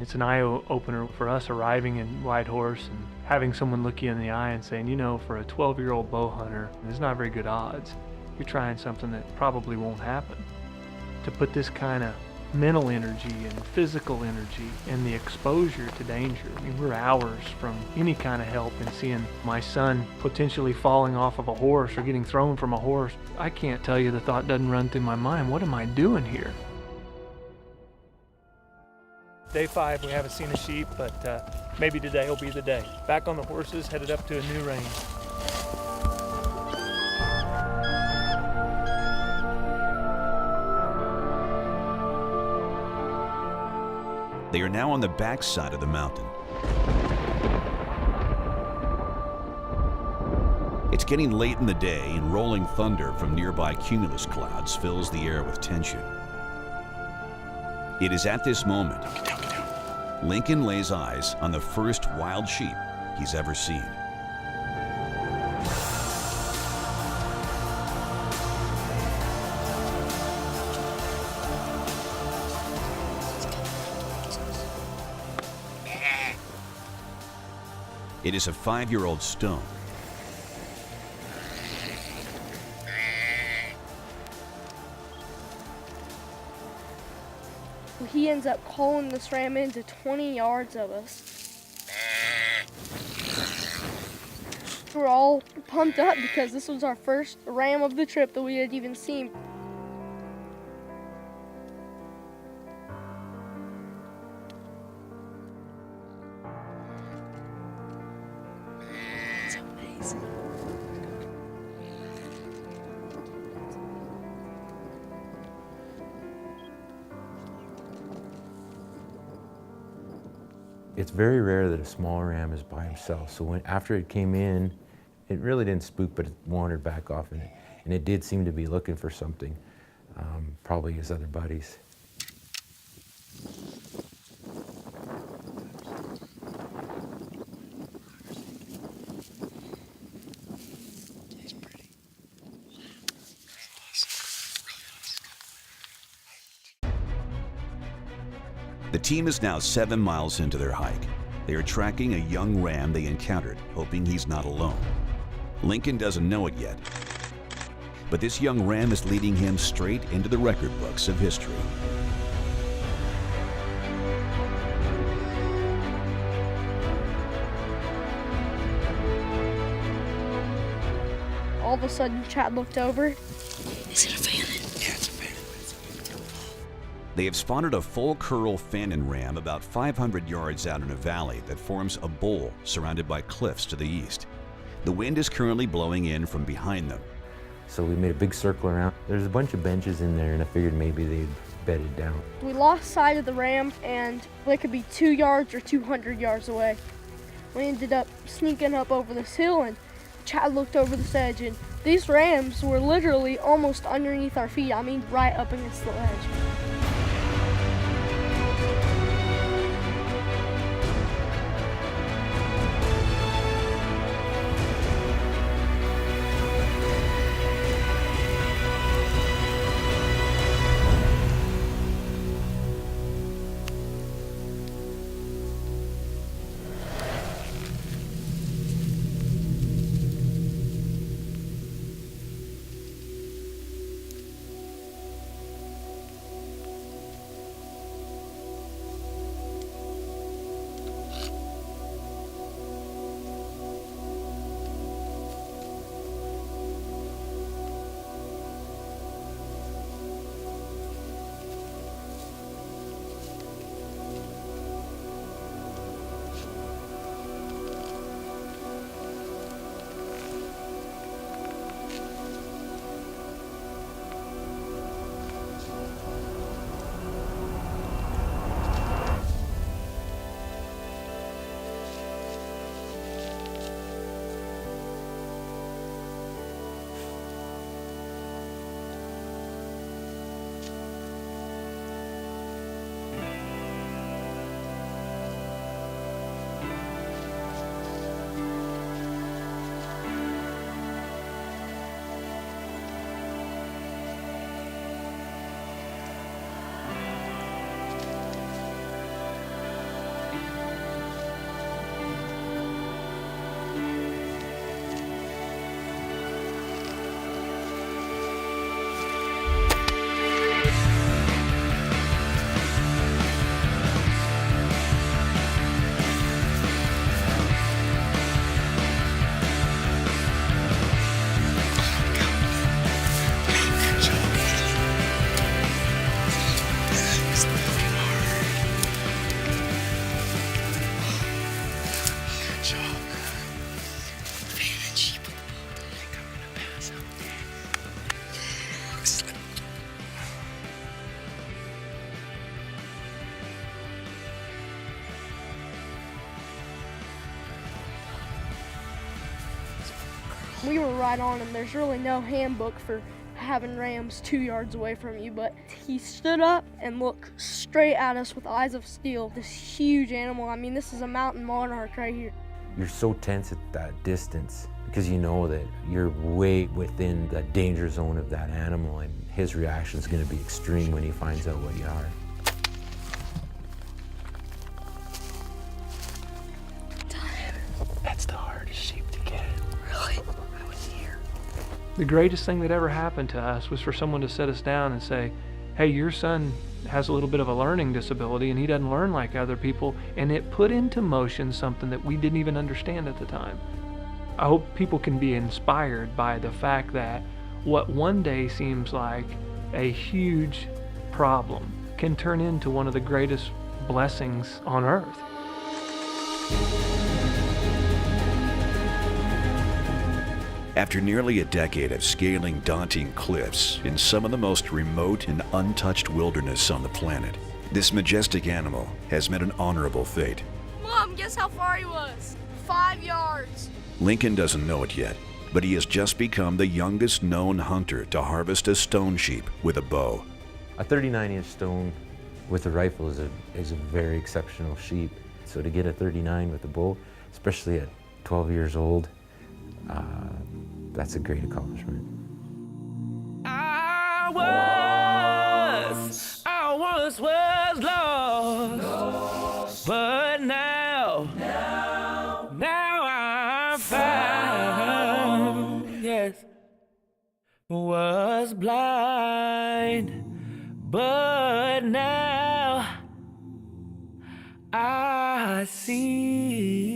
It's an eye-opener for us arriving in Whitehorse and having someone look you in the eye and saying, you know, for a 12-year-old bow hunter, there's not very good odds. You're trying something that probably won't happen. To put this kind of mental energy and physical energy and the exposure to danger. I mean, we're hours from any kind of help, and seeing my son potentially falling off of a horse or getting thrown from a horse, I can't tell you the thought doesn't run through my mind, what am I doing here? Day 5, we haven't seen a sheep, but maybe today will be the day. Back on the horses, headed up to a new range. They are now on the backside of the mountain. It's getting late in the day, and rolling thunder from nearby cumulus clouds fills the air with tension. It is at this moment Lincoln lays eyes on the first wild sheep he's ever seen. It is a 5-year-old stone. He ends up calling this ram into 20 yards of us. We're all pumped up because this was our first ram of the trip that we had even seen. It's amazing. It's very rare that a small ram is by himself. So after it came in, it really didn't spook, but it wandered back off, and it did seem to be looking for something, probably his other buddies. The team is now 7 miles into their hike. They are tracking a young ram they encountered, hoping he's not alone. Lincoln doesn't know it yet, but this young ram is leading him straight into the record books of history. All of a sudden, Chad looked over. Is it a fannin? Yeah, it's a fannin. They have spotted a full curl fannin ram about 500 yards out in a valley that forms a bowl surrounded by cliffs to the east. The wind is currently blowing in from behind them. So we made a big circle around. There's a bunch of benches in there, and I figured maybe they'd bedded down. We lost sight of the ram, and they could be 2 yards or 200 yards away. We ended up sneaking up over this hill, and Chad looked over this edge, and these rams were literally almost underneath our feet. I mean, right up against the ledge. We were right on him. There's really no handbook for having rams 2 yards away from you, but he stood up and looked straight at us with eyes of steel. This huge animal. I mean, this is a mountain monarch right here. You're so tense at that distance because you know that you're way within the danger zone of that animal, and his reaction is going to be extreme when he finds out what you are. That's the hardest sheep to get. Really? I was here. The greatest thing that ever happened to us was for someone to sit us down and say, hey, your son has a little bit of a learning disability and he doesn't learn like other people, and it put into motion something that we didn't even understand at the time. I hope people can be inspired by the fact that what one day seems like a huge problem can turn into one of the greatest blessings on earth. After nearly a decade of scaling daunting cliffs in some of the most remote and untouched wilderness on the planet, this majestic animal has met an honorable fate. Mom, guess how far he was? 5 yards. Lincoln doesn't know it yet, but he has just become the youngest known hunter to harvest a stone sheep with a bow. A 39-inch stone with a rifle is a very exceptional sheep. So to get a 39 with a bow, especially at 12 years old, that's a great accomplishment. I once was lost, but now I'm found. Yes, was blind, but now I see.